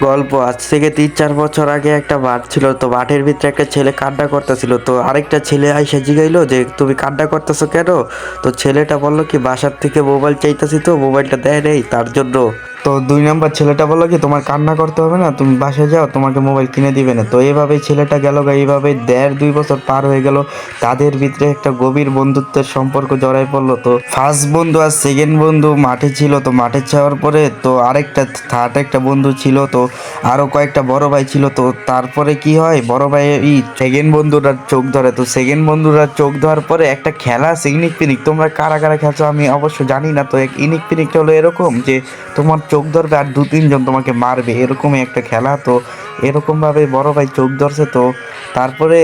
গল্প আজ থেকে 3-4 বছর আগে একটা মাঠ ছিল, তো মাঠের ভিতরে একটা ছেলে কান্না করতেছিল। তো আরেকটা ছেলে আইসা জিগাইলো যে তুমি কান্না করতেছো কেন? তো ছেলেটা বললো কি বাসার থেকে মোবাইল চাইতেছি, তো মোবাইলটা দেয় নেই তার জন্য। তো 2 নম্বর ছেলেটা বললো কি তোমার কান্না করতে হবে না, তুমি বাসায় যাও, তোমাকে মোবাইল কিনে দিবে না। তো এইভাবেই ছেলেটা গেল গা, এইভাবে 1.5-2 বছর পার হয়ে গেল। তাদের ভিতরে একটা গভীর বন্ধুত্বের সম্পর্ক জড়াই পড়লো। তো ফার্স্ট বন্ধু আর সেকেন্ড বন্ধু মাঠে ছিল, তো মাঠে যাওয়ার পরে তো আরেকটা থার্ড একটা বন্ধু ছিল, তো আরো কয়েকটা বড় ভাই ছিল। তো তারপরে কি হয়, বড় ভাই সেকেন্ড বন্ধুরা চোখ ধরে। তো সেকেন্ড বন্ধুরা চোখ ধরার পরে একটা খেলা আছে ইনিক পিনিক, তোমরা কারা কারা খেলছো আমি অবশ্য জানি না। তো এক ইনিক পিনিকটা হলো এরকম যে তোমার চোখ ধরবে আর 2-3 জন তোমাকে মারবে, এরকমই একটা খেলা। তো এরকম ভাবে বড় ভাই চোখ ধরছে। তো তারপরে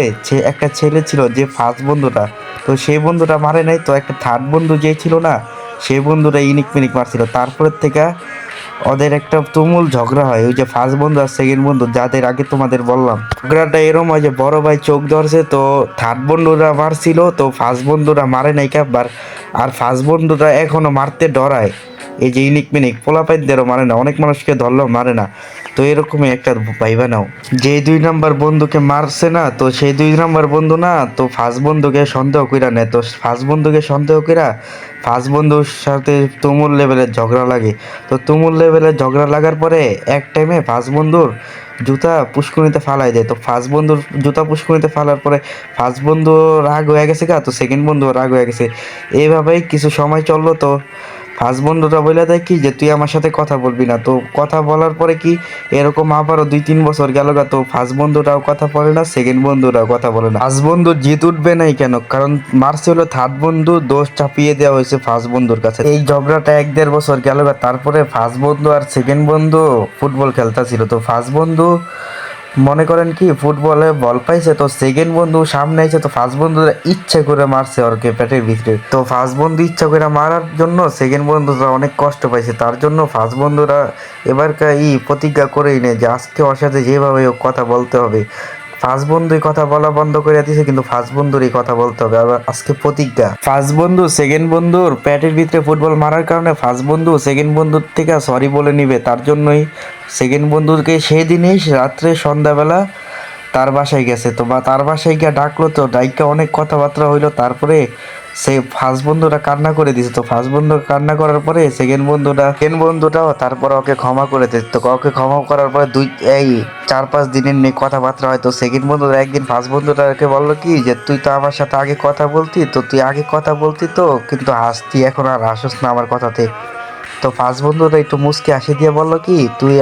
একটা ছেলে ছিল যে ফার্স্ট বন্ধুটা, তো সেই বন্ধুটা মারে নাই। তো একটা থার্ড বন্ধু যে ছিল না, সেই বন্ধুটা ইনিক মিনিক মারছিল। তারপরের থেকে ওদের একটা তুমুল ঝগড়া হয়, ওই যে ফার্স্ট বন্ধু আর সেকেন্ড বন্ধু যাদের আগে তোমাদের বললাম। ঝগড়াটা এরম হয় যে বড় ভাই চোখ ধরছে, তো থার্ড বন্ধুরা মারছিল, তো ফার্স্ট বন্ধুরা মারে নাই কাবার। আর ফার্স্ট বন্ধুরা এখনো মারতে ডরায়, এই যে ইনিক মিনিক পোলাপাইদেরও মারে না, অনেক মানুষকে ধরলেও মারে না। তো এরকমই একটা ভাইবা নাও, যে 2 নম্বর বন্ধুকে মারছে না, তো সেই 2 নম্বর বন্ধু না, তো ফার্স্ট বন্ধুকে সন্দেহ কইরা নেয়। তো ফার্স্ট বন্ধুকে সন্দেহ কইরা ফার্স্ট বন্ধুর সাথে তুমুল লেভেলের ঝগড়া লাগে। তো তুমুল লেভেলের ঝগড়া লাগার পরে এক টাইমে ফার্স্ট বন্ধুর জুতা পুষ্কুনিতে ফালাই দেয়। তো ফার্স্ট বন্ধুর জুতা পুষ্কুনিতে ফালার পরে ফার্স্ট বন্ধু রাগ হয়ে গেছে গা, তো সেকেন্ড বন্ধু রাগ হয়ে গেছে। এইভাবেই কিছু সময় চললো। তো ফার্স্ট বন্ধুটা বলে দেয় কি যে তুই আমার সাথে কথা বলবি না। তো কথা বলার পরে কি এরকম আবারও 2-3 বছর গেল গা, তো ফার্স্ট বন্ধুটাও কথা বলে না, সেকেন্ড বন্ধুটাও কথা বলে না। ফার্স্ট বন্ধু জিত উঠবে নাই কেন, কারণ মারছে হলো থার্ড বন্ধু, দোষ চাপিয়ে দেওয়া হয়েছে ফার্স্ট বন্ধুর কাছে। এই ঝগড়াটা 1-1.5 বছর গেল গা। তারপরে ফার্স্ট বন্ধু আর সেকেন্ড বন্ধু ফুটবল খেলতেছিল। তো ফার্স্ট বন্ধু মনে করেন কি ফুটবলে বল পাইছে, তো সেকেন্ড বন্ধু সামনে আইছে, তো ফার্স্ট বন্ধুরা ইচ্ছে করে মারছে ওরকে পেটের ভিতরে। তো ফার্স্ট বন্ধু ইচ্ছা করে মারার জন্য সেকেন্ড বন্ধুরা অনেক কষ্ট পাইছে, তার জন্য ফার্স্ট বন্ধুরা এবারকার প্রতিজ্ঞা করেই নেয় যে আজকে ওর সাথে যেভাবে হোক কথা বলতে হবে। ফার্স্ট বন্ধুই কথা বলা বন্ধ করে দিয়েছে, কিন্তু ফার্স্ট বন্ধুরই কথা বলতে হবে। আবার আজকে প্রতিজ্ঞা, ফার্স্ট বন্ধু সেকেন্ড বন্ধুর পেটের ভিতরে ফুটবল মারার কারণে ফার্স্ট বন্ধু সেকেন্ড বন্ধুর থেকে সরি বলে নিবে। তার জন্যই সেকেন্ড বন্ধুকে সেই দিনেই রাত্রে সন্ধ্যাবেলা তার বাসায় গেছে। তো বা তার বাসায় গিয়ে ডাকলো, তো ডাইকা অনেক কথাবার্তা হইলো। তারপরে সে ফার্স্ট বন্ধুটা কান্না করে দিছে। তো ফার্স্ট বন্ধু কান্না করার পরে সেকেন্ড বন্ধুটাও তারপর ওকে ক্ষমা করে দিত। তো ওকে ক্ষমা করার পরে 4-5 দিনের নিয়ে কথাবার্তা হয়। তো সেকেন্ড বন্ধুটা একদিন ফার্স্ট বন্ধুটাকে বললো কি যে তুই তো আমার সাথে আগে কথা বলতি, তো তুই আগে কথা বলতি তো কিন্তু হাসতি, এখন আর হাসিস না আমার কথাতে। তো ফার্স্ট বন্ধুটা একটু মুচকি হাসি দিয়ে বললো কি তুই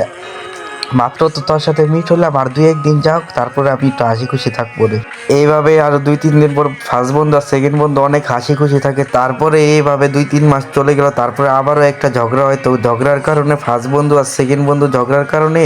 মাত্র তো তোর সাথে মিট হলাম, আর 2-1 দিন যাও, তারপরে আমি একটু হাসি খুশি থাকবো রে। এইভাবে আরো 2-3 দিন পর ফার্স্ট বন্ধু আর সেকেন্ড বন্ধু অনেক হাসি খুশি থাকে। তারপরে এইভাবে 2-3 মাস চলে গেল। তারপরে আবারও একটা ঝগড়া হয়। তো ঝগড়ার কারণে ফার্স্ট বন্ধু আর সেকেন্ড বন্ধু ঝগড়ার কারণে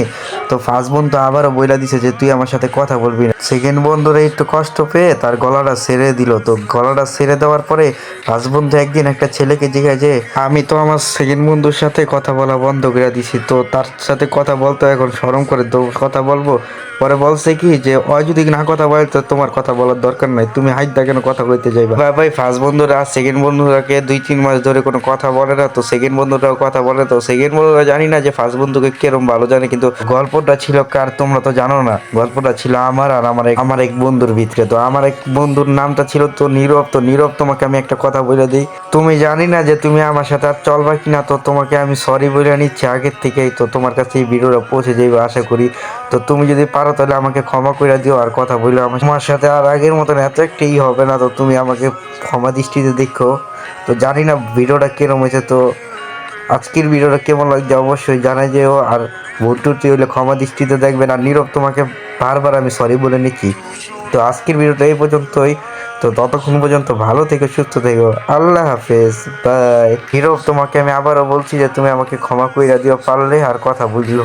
তো ফার্স্ট বন্ধু আবারও বইলা দিছে যে তুই আমার সাথে কথা বলবি না। সেকেন্ড বন্ধুরা একটু কষ্ট পেয়ে তার গলাটা ছেড়ে দিল। তো গলাটা ছেড়ে দেওয়ার পরে ফার্স্ট বন্ধু একদিন একটা ছেলেকে জিজ্ঞাসা যে আমি তো আমার সেকেন্ড বন্ধুর সাথে কথা বলা বন্ধ করে দিছি, তো তার সাথে কথা বলতে এখন শরম করে, তো কথা বলবো। পরে বলছে কি যে ওই যদি না কথা বলে তো তোমার কথা বলার দরকার নাই, তুমি হাইট কেন কথা কইতে যাইবা। ভাই ফার্স্ট বন্ধুরা সেকেন্ড বন্ধুরাকে 2-3 মাস ধরে কোনো কথা বলে না, তো সেকেন্ড বন্ধুরাও কথা বলে। তো সেকেন্ড বন্ধুরা জানি না যে ফার্স্ট বন্ধুকে কেরম ভালো জানে, কিন্তু গল্পটা ছিল কার তোমরা তো জানো না। গল্পটা ছিল আমার আর আমার এক বন্ধুর ভিতরে। তো আমার এক বন্ধুর নামটা ছিল তো নীরব। তো নীরব, তোমাকে আমি একটা কথা বলে দিই, তুমি জানি না যে তুমি আমার সাথে আর চলবা কিনা, তো তোমাকে আমি সরি বলে নিচ্ছি আগের থেকেই। তো তোমার কাছে এই ভিডিওটা পৌঁছে যাইবে আশা করি। তো তুমি যদি পারো তাহলে আমাকে ক্ষমা করে দিও, আর কথা বললে আমার তোমার সাথে আর আগের মতন এত একটাই হবে না। তো তুমি আমাকে ক্ষমা দৃষ্টিতে দেখো। তো জানি না ভিডিওটা কিরম হয়েছে, তো আজকের ভিডিওটা কেমন লাগছে অবশ্যই জানাই যেও। আর ভুল টুটি হলে ক্ষমা দৃষ্টিতে দেখবেন। আর নীরব, তোমাকে বারবার আমি সরি বলে নিচ্ছি। তো আজকের ভিডিওটা এই পর্যন্তই। তো ততক্ষণ পর্যন্ত ভালো থেকো, সুস্থ থেকো, আল্লাহ হাফেজ, বাই। নীরব, তোমাকে আমি আবারও বলছি যে তুমি আমাকে ক্ষমা কইরা দিও পারলে, আর কথা বুঝলো।